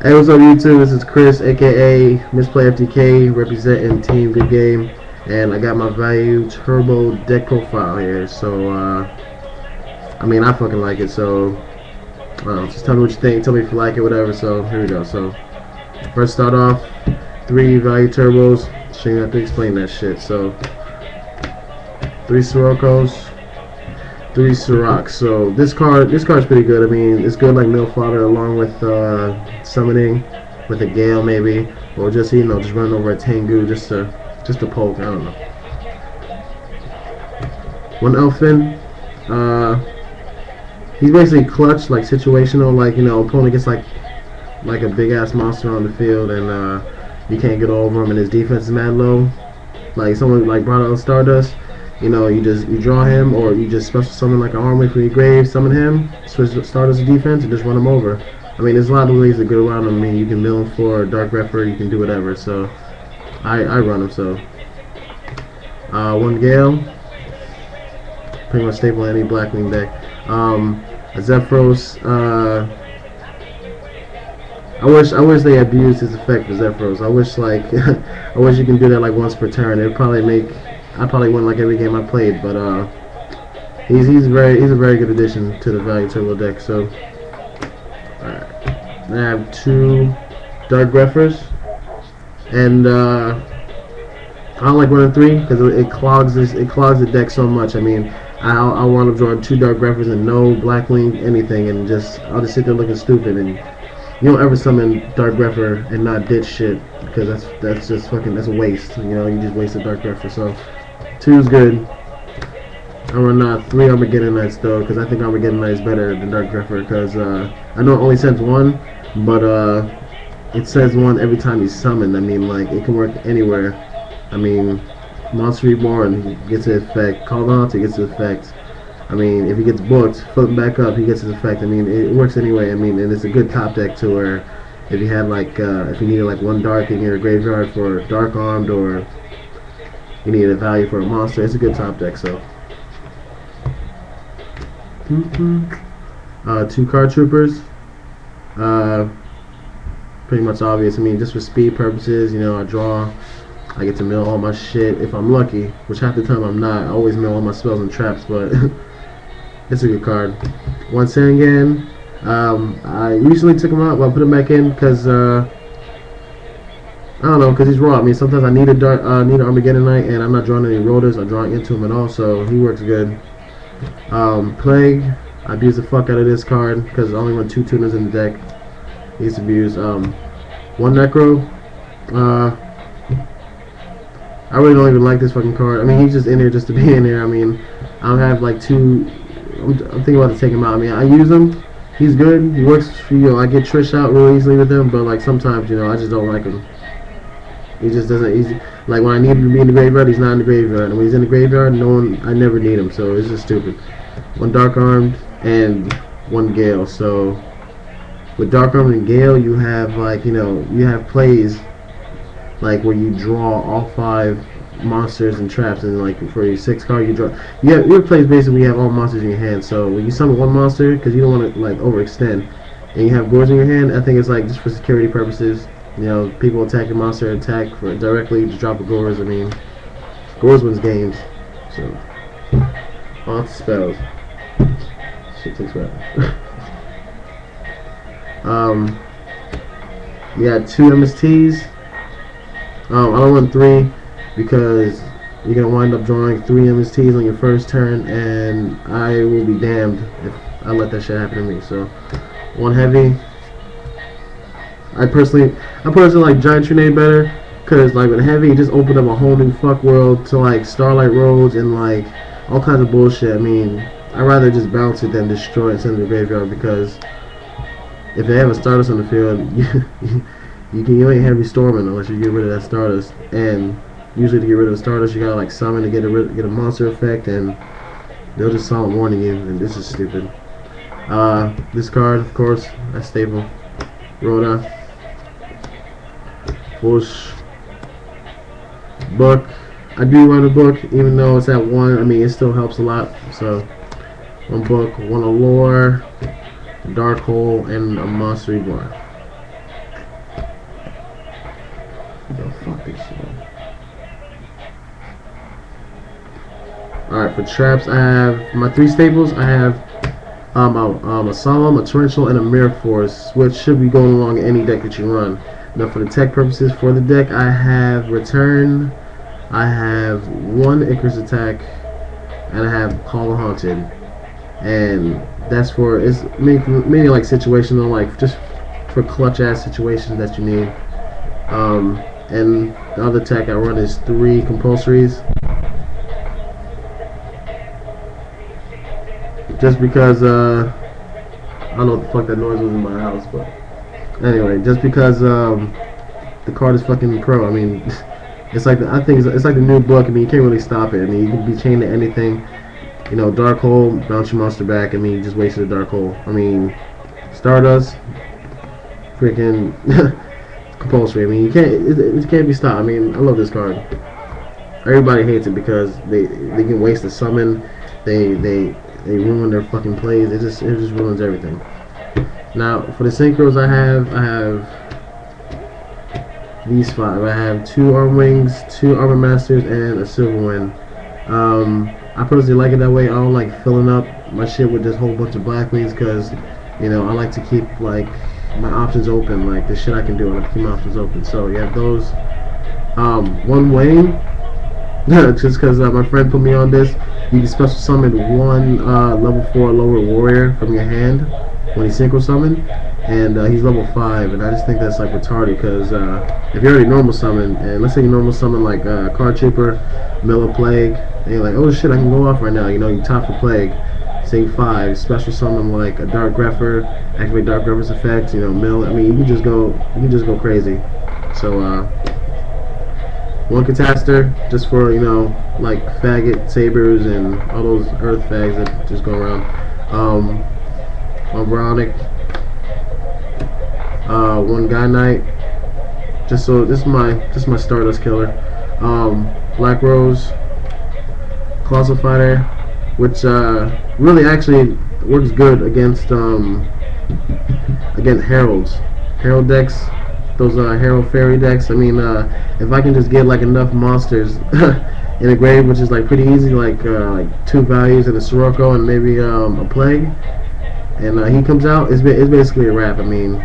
Hey, what's up, YouTube? This is Chris, aka Misplay FTK, representing Team Good Game, and I got my Vayu Turbo deck profile here. So, I mean, I fucking like it. So, just tell me what you think. Tell me if you like it, whatever. So, here we go. So, first start off, 3 Vayu Turbos. Shouldn't have to explain that shit. So, 3 Sirocco's, 3 Cirocs. So this card's pretty good. I mean, it's good like mill fodder along with summoning with a Gale maybe, or just just run over a Tengu just to poke. I don't know. 1 Elfin. He's basically clutch, like situational, like opponent gets like a big ass monster on the field and you can't get over him and his defense is mad low. Like someone like brought out Stardust. You draw him, or you just special summon like an army from your grave, summon him, switch Stardust to defense, and just run him over. I mean, there's a lot of ways to go around him. I mean, you can mill him for Dark Refer, you can do whatever. So, I run him. So, 1 Gale, pretty much staple in any Blackwing deck. A Zephyros. I wish they abused his effect for Zephyros. I wish I wish you can do that like once per turn. It'd probably make. I probably win like every game I played, but he's a very good addition to the Vayu Turbo deck. So alright, I have 2 Dark Greffers, and I don't like running 3 because it clogs the deck so much. I mean, I'll wind up drawing 2 Dark Greffers and no Blackwing anything, and I'll just sit there looking stupid. And you don't ever summon Dark Greffer and not ditch shit, because that's just that's a waste. You just wasted Dark Greffer. So 2 is good. I'm gonna 3 Armageddon Knights though, because I think Armageddon Knight is better than Dark Greffer, because I know it only sends 1, but it says 1 every time he's summoned. I mean, like, it can work anywhere. I mean, Monster Reborn, he gets his effect. Called on, he gets his effect. I mean, if he gets booked, flip him back up, he gets his effect. I mean, it works anyway. I mean, and it's a good top deck to where if you had if you needed like 1 dark in your graveyard for Dark Armed, or you need a value for a monster, it's a good top deck. So 2 Card Troopers, pretty much obvious. I mean, just for speed purposes, I draw, I get to mill all my shit if I'm lucky, which half the time I'm not. I always mill all my spells and traps, but it's a good card. 1 Sangan. I recently took him out, but I put him back in because I don't know, because he's raw. I mean, sometimes I need an Armageddon Knight, and I'm not drawing any rotors. I'm drawing into him at all, so he works good. Plague, I abuse the fuck out of this card because I only run 2 tuners in the deck. He's abused. 1 Necro. I really don't even like this fucking card. I mean, he's just in here just to be in here. I mean, I don't have like 2. I'm thinking about to take him out. I mean, I use him. He's good. He works. I get Trish out real easily with him, but like sometimes, I just don't like him. He just doesn't. Like when I need him to be in the graveyard, he's not in the graveyard. And when he's in the graveyard, I never need him. So it's just stupid. 1 Dark Armed and 1 Gale. So with Dark Armed and Gale, you have you have plays like where you draw all 5 monsters and traps, and like for your 6 card you draw. Your plays basically you have all monsters in your hand. So when you summon 1 monster, because you don't want to like overextend, and you have Gores in your hand, I think it's like just for security purposes. People attack your monster, attack for directly, just drop a Gores. I mean, Gores wins games. So, on to spells. Shit takes forever. You got 2 MSTs. I don't run 3 because you're gonna wind up drawing 3 MSTs on your first turn, and I will be damned if I let that shit happen to me. So, 1 Heavy. I personally like Giant Trinade better, because like with Heavy, it just opened up a whole new fuck world to like Starlight Roads and like all kinds of bullshit. I mean, I'd rather just bounce it than destroy it and send it to the graveyard, because if they have a Stardust on the field, you ain't Heavy Storming unless you get rid of that Stardust. And usually to get rid of the Stardust, you gotta like summon to get a monster effect, and they'll just Solemn Warning you, and this is stupid. This card, of course, that's staple. Rhoda. Whoosh. Book. I do run a book, even though it's at 1. I mean, it still helps a lot. So, 1 book, 1 Allure, Dark Hole, and a Monster Reborn. Fuck this shit. Alright, for traps, I have my 3 staples. I have a Solemn, a Torrential, and a Mirror Force, which should be going along any deck that you run. Now, for the tech purposes for the deck, I have Return, I have 1 Icarus Attack, and I have Call the Haunted. And that's for, it's mainly like situational, like just for clutch ass situations that you need. And the other tech I run is 3 compulsories. Just because, I don't know what the fuck that noise was in my house, but anyway, just because the card is fucking pro. I mean, it's like I think it's like the new book. I mean, you can't really stop it. I mean, you can be chained to anything. You know, Dark Hole, bounce your monster back. I mean, you just wasted a Dark Hole. I mean, Stardust, freaking compulsory. I mean, it can't be stopped. I mean, I love this card. Everybody hates it because they can waste a summon. They ruin their fucking plays. It just ruins everything. Now for the synchros, I have these 5. I have 2 Arm Wings, 2 Armor Masters, and a Silver Wind. I personally like it that way. I don't like filling up my shit with this whole bunch of Black Wings because, you know, I like to keep like my options open. Like the shit I can do, I like to keep my options open. So you have those. 1 Wayne. Just because my friend put me on this, you can special summon 1 level 4 lower warrior from your hand when he's synchro summoned, and he's level 5, and I just think that's like retarded because if you already normal summon, and let's say you normal summon like Card Trooper, Miller Plague, and you're like, oh shit, I can go off right now, you know, you top for Plague, say 5, special summon like a Dark Grepher, activate Dark Grepher's effects, you know, Mill. I mean, you can just go crazy. So 1 Catastor, just for, you know, like Faggot, Sabers, and all those Earth Fags that just go around. 1 Veronic, 1 Guy Knight, just so this is my Stardust killer. Black Rose, Colossal Fighter, which really actually works good against Herald decks. Those Herald Fairy decks. I mean, if I can just get like enough monsters in a grave, which is like pretty easy, like 2 Values and a Sirocco and maybe a Plague, and he comes out, it's basically a wrap. I mean,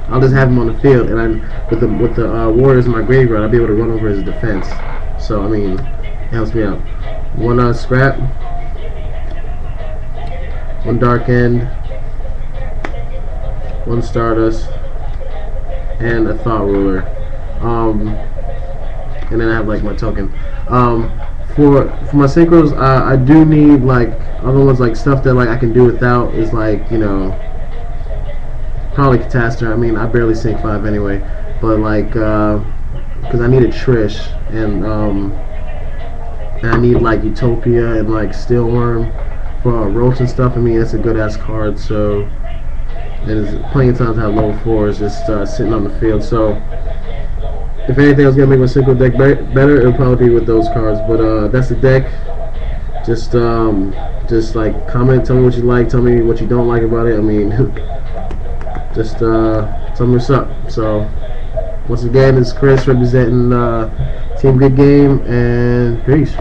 I'll just have him on the field, and with the Warriors in my graveyard, I'll be able to run over his defense. So I mean, it helps me out. 1 Scrap, 1 Dark End, 1 Stardust, and a Thought Ruler, and then I have like my token. For my synchros, I do need like other ones, like stuff that like I can do without is like, you know, probably Catastor. I mean, I barely sync 5 anyway, but like because I need a Trish, and I need like Utopia and like Steelworm for Roach and stuff. I mean, it's a good ass card. So. And there's plenty of times I have low 4s just sitting on the field. So if anything else gonna make my synchro deck better, it'll probably be with those cards. But that's the deck. Just like comment, tell me what you like, tell me what you don't like about it. I mean, just tell me what's up. So once again, it's Chris representing Team Good Game, and peace.